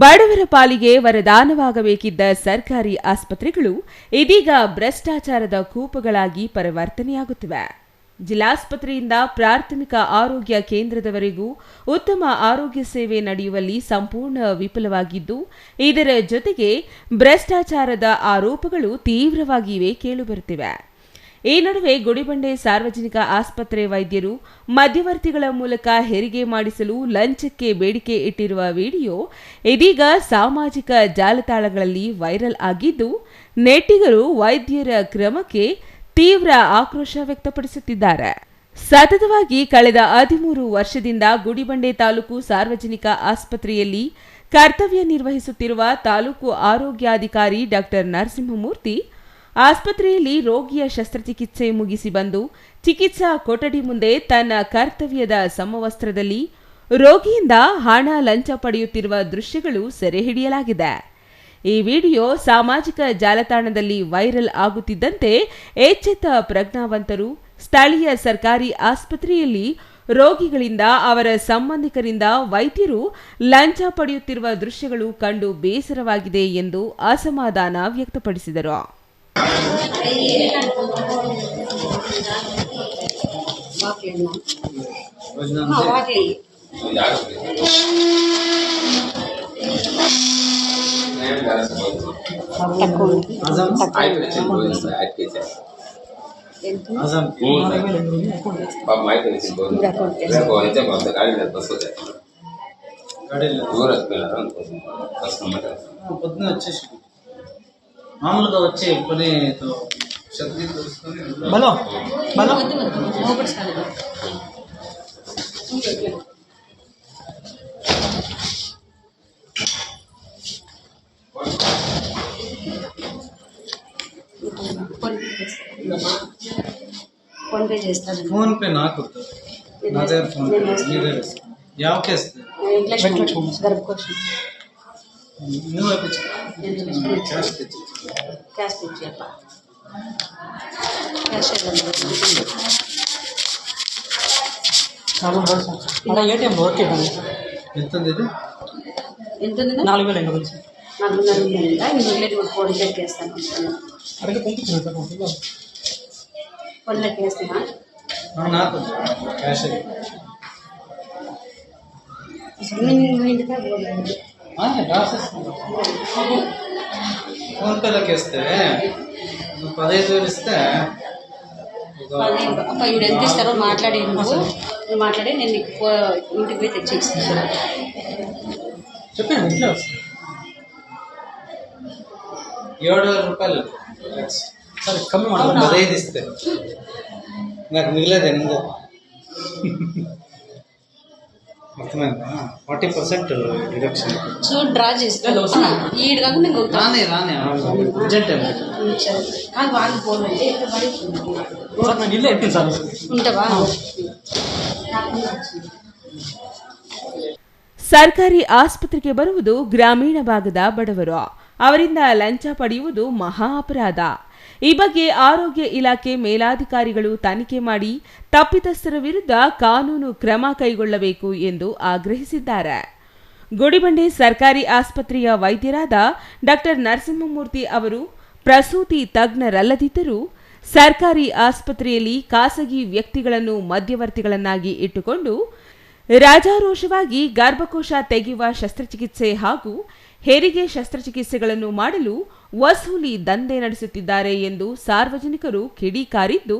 ಬಡವರ ಪಾಲಿಗೆ ವರದಾನವಾಗಬೇಕಿದ್ದ ಸರ್ಕಾರಿ ಆಸ್ಪತ್ರೆಗಳು ಇದೀಗ ಭ್ರಷ್ಟಾಚಾರದ ಕೂಪಗಳಾಗಿ ಪರಿವರ್ತನೆಯಾಗುತ್ತಿವೆ. ಜಿಲ್ಲಾಸ್ಪತ್ರೆಯಿಂದ ಪ್ರಾಥಮಿಕ ಆರೋಗ್ಯ ಕೇಂದ್ರದವರೆಗೂ ಉತ್ತಮ ಆರೋಗ್ಯ ಸೇವೆ ನಡೆಯುವಲ್ಲಿ ಸಂಪೂರ್ಣ ವಿಫಲವಾಗಿದ್ದು, ಇದರ ಜೊತೆಗೆ ಭ್ರಷ್ಟಾಚಾರದ ಆರೋಪಗಳು ತೀವ್ರವಾಗಿಯೇ ಕೇಳಿಬರುತ್ತಿವೆ. ಈ ನಡುವೆ ಗುಡಿಬಂಡೆ ಸಾರ್ವಜನಿಕ ಆಸ್ಪತ್ರೆ ವೈದ್ಯರು ಮಧ್ಯವರ್ತಿಗಳ ಮೂಲಕ ಹೆರಿಗೆ ಮಾಡಿಸಲು ಲಂಚಕ್ಕೆ ಬೇಡಿಕೆ ಇಟ್ಟಿರುವ ವಿಡಿಯೋ ಇದೀಗ ಸಾಮಾಜಿಕ ಜಾಲತಾಣಗಳಲ್ಲಿ ವೈರಲ್ ಆಗಿದ್ದು, ನೆಟ್ಟಿಗರು ವೈದ್ಯರ ಕ್ರಮಕ್ಕೆ ತೀವ್ರ ಆಕ್ರೋಶ ವ್ಯಕ್ತಪಡಿಸುತ್ತಿದ್ದಾರೆ. ಸತತವಾಗಿ ಕಳೆದ 13 ವರ್ಷದಿಂದ ಗುಡಿಬಂಡೆ ತಾಲೂಕು ಸಾರ್ವಜನಿಕ ಆಸ್ಪತ್ರೆಯಲ್ಲಿ ಕರ್ತವ್ಯ ನಿರ್ವಹಿಸುತ್ತಿರುವ ತಾಲೂಕು ಆರೋಗ್ಯಾಧಿಕಾರಿ ಡಾ ನರಸಿಂಹಮೂರ್ತಿ ಆಸ್ಪತ್ರೆಯಲ್ಲಿ ರೋಗಿಯ ಶಸ್ತ್ರಚಿಕಿತ್ಸೆ ಮುಗಿಸಿ ಬಂದು ಚಿಕಿತ್ಸಾ ಕೊಠಡಿ ಮುಂದೆ ತನ್ನ ಕರ್ತವ್ಯದ ಸಮವಸ್ತ್ರದಲ್ಲಿ ರೋಗಿಯಿಂದ ಹಣ ಲಂಚ ಪಡೆಯುತ್ತಿರುವ ದೃಶ್ಯಗಳು ಸೆರೆಹಿಡಿಯಲಾಗಿದೆ. ಈ ವಿಡಿಯೋ ಸಾಮಾಜಿಕ ಜಾಲತಾಣದಲ್ಲಿ ವೈರಲ್ ಆಗುತ್ತಿದ್ದಂತೆ ಎಚ್ಚೆತ್ತ ಪ್ರಜ್ಞಾವಂತರು ಸ್ಥಳೀಯ ಸರ್ಕಾರಿ ಆಸ್ಪತ್ರೆಯಲ್ಲಿ ರೋಗಿಗಳಿಂದ ಅವರ ಸಂಬಂಧಿಕರಿಂದ ವೈದ್ಯರು ಲಂಚ ಪಡೆಯುತ್ತಿರುವ ದೃಶ್ಯಗಳು ಕಂಡು ಬೇಸರವಾಗಿದೆ ಎಂದು ಅಸಮಾಧಾನ ವ್ಯಕ್ತಪಡಿಸಿದರು. మామూలుగా వచ్చే కొన్ని శక్తి బలో బలో ఫోన్ పే చేస్తాను. ఫోన్ పే నాకు నా దగ్గర ఫోన్ పే మీరే ಯಾವ ಕೇಸ್ గర్భకోశం ನೀವು ಕ್ಯಾಶ್ ಕ್ಯಾಶ್ తెచ్చియప్ప ಕ್ಯಾಶ್ అలా ఏటీఎం ఓకే ఎంతంది ఇది ఎంతంది 4000 గురించి 4000 మిగిలిన ఫోన్ పే చేస్తాను. అడిగి పంపించాను సార్ ఫోన్ పే చేస్తానా నాకు క్యాష్ నేను ఇంటికి పోవాలి. ఫోన్ పేలోకి ఇస్తే 15,000 ఇస్తే అప్ప ఇప్పుడు ఎంత ఇస్తారో మాట్లాడి నువ్వు మాట్లాడి నేను నీకు ఇంటికి పోయి తెచ్చి ఇస్తాను. చెప్పాను ఇంట్లో 7,000 రూపాయలు సరే కಮ್ಮಿ 15 ఇస్తే నాకు మిగిలేదు ఎందు అర్థమైందా 40% డిడక్షన్. సో డ్రా చేస్తాను ఈడు కాకుండా రానే అర్జెంట్ కాదు వాళ్ళు ఫోన్ అంటే సార్ ನಾನು ಇಲ್ಲೇ ಇರ್ತೀನಿ ಸರ್. ఉంటావా? ಸರ್ಕಾರಿ ಆಸ್ಪತ್ರೆಗೆ ಬರುವುದು ಗ್ರಾಮೀಣ ಭಾಗದ ಬಡವರು. ಅವರಿಂದ ಲಂಚ ಪಡೆಯುವುದು ಮಹಾ ಅಪರಾಧ. ಈ ಬಗ್ಗೆ ಆರೋಗ್ಯ ಇಲಾಖೆ ಮೇಲಾಧಿಕಾರಿಗಳು ತನಿಖೆ ಮಾಡಿ ತಪ್ಪಿತಸ್ಥರ ವಿರುದ್ಧ ಕಾನೂನು ಕ್ರಮ ಕೈಗೊಳ್ಳಬೇಕು ಎಂದು ಆಗ್ರಹಿಸಿದ್ದಾರೆ. ಗುಡಿಬಂಡೆ ಸರ್ಕಾರಿ ಆಸ್ಪತ್ರೆಯ ವೈದ್ಯರಾದ ಡಾ ನರಸಿಂಹಮೂರ್ತಿ ಅವರು ಪ್ರಸೂತಿ ತಜ್ಞರಲ್ಲದಿದ್ದರೂ ಸರ್ಕಾರಿ ಆಸ್ಪತ್ರೆಯಲ್ಲಿ ಖಾಸಗಿ ವ್ಯಕ್ತಿಗಳನ್ನು ಮಧ್ಯವರ್ತಿಗಳನ್ನಾಗಿ ಇಟ್ಟುಕೊಂಡು ರಾಜಾರೋಷವಾಗಿ ಗರ್ಭಕೋಶ ತೆಗೆಯುವ ಶಸ್ತ್ರಚಿಕಿತ್ಸೆ ಹಾಗೂ ಹೆರಿಗೆ ಶಸ್ತ್ರಚಿಕಿತ್ಸೆಗಳನ್ನು ಮಾಡಲು ವಸೂಲಿ ದಂಧೆ ನಡೆಸುತ್ತಿದ್ದಾರೆ ಎಂದು ಸಾರ್ವಜನಿಕರು ಕಿಡಿಕಾರಿದ್ದು,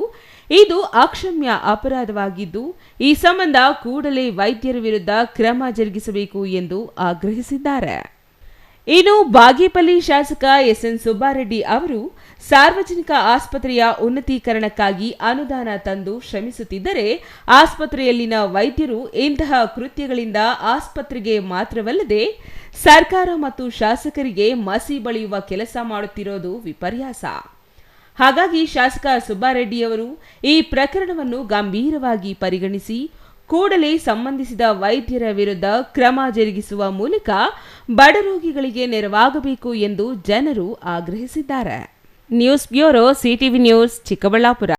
ಇದು ಅಕ್ಷಮ್ಯ ಅಪರಾಧವಾಗಿದ್ದು, ಈ ಸಂಬಂಧ ಕೂಡಲೇ ವೈದ್ಯರ ವಿರುದ್ಧ ಕ್ರಮ ಜರುಗಿಸಬೇಕು ಎಂದು ಆಗ್ರಹಿಸಿದ್ದಾರೆ. ಇನ್ನು ಬಾಗೇಪಲ್ಲಿ ಶಾಸಕ ಎಸ್ಎನ್ ಸುಬ್ಬಾರೆಡ್ಡಿ ಅವರು ಸಾರ್ವಜನಿಕ ಆಸ್ಪತ್ರೆಯ ಉನ್ನತೀಕರಣಕ್ಕಾಗಿ ಅನುದಾನ ತಂದು ಶ್ರಮಿಸುತ್ತಿದ್ದರೆ, ಆಸ್ಪತ್ರೆಯಲ್ಲಿನ ವೈದ್ಯರು ಇಂತಹ ಕೃತ್ಯಗಳಿಂದ ಆಸ್ಪತ್ರೆಗೆ ಮಾತ್ರವಲ್ಲದೆ ಸರ್ಕಾರ ಮತ್ತು ಶಾಸಕರಿಗೆ ಮಸಿ ಬಳಿಯುವ ಕೆಲಸ ಮಾಡುತ್ತಿರೋದು ವಿಪರ್ಯಾಸ. ಹಾಗಾಗಿ ಶಾಸಕ ಸುಬ್ಬಾರೆಡ್ಡಿಯವರು ಈ ಪ್ರಕರಣವನ್ನು ಗಂಭೀರವಾಗಿ ಪರಿಗಣಿಸಿ ಕೂಡಲೇ ಸಂಬಂಧಿಸಿದ ವೈದ್ಯರ ವಿರುದ್ಧ ಕ್ರಮ ಜರುಗಿಸುವ ಮೂಲಕ ಬಡ ರೋಗಿಗಳಿಗೆ ನೆರವಾಗಬೇಕು ಎಂದು ಜನರು ಆಗ್ರಹಿಸಿದ್ದಾರೆ. News bureau, CTV news, Chikkaballapur.